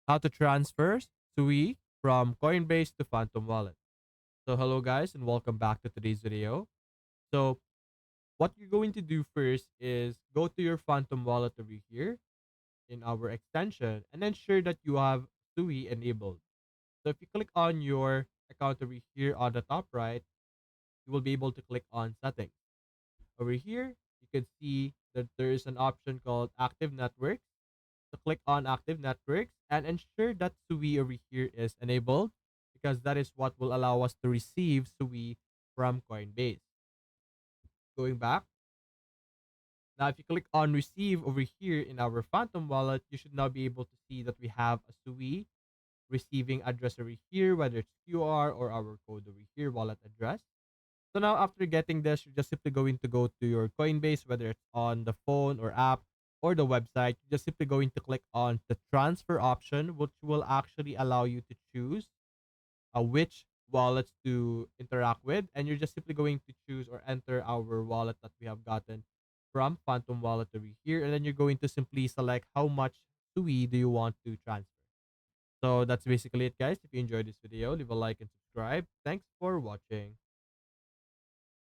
How to transfer SUI from Coinbase to Phantom Wallet. So hello guys and welcome back to today's video. So what you're going to do first is go to your Phantom Wallet over here in our extension and ensure that you have SUI enabled. So if you click on your account over here on the top right, you will be able to click on settings. Over here, you can see that there is an option called active networks. So click on active networks and ensure that SUI over here is enabled because that is what will allow us to receive SUI from Coinbase. Going back, now if you click on receive over here in our Phantom wallet, you should now be able to see that we have a SUI receiving address over here, whether it's QR or our code over here, wallet address. So now after getting this, you're just simply going to go to your Coinbase, whether it's on the phone or app or the website. You're just simply going to click on the transfer option, which will actually allow you to choose which wallets to interact with. And you're just simply going to choose or enter our wallet that we have gotten from Phantom Wallet over here. And then you're going to simply select how much SUI do you want to transfer. So that's basically it, guys. If you enjoyed this video, leave a like and subscribe. Thanks for watching.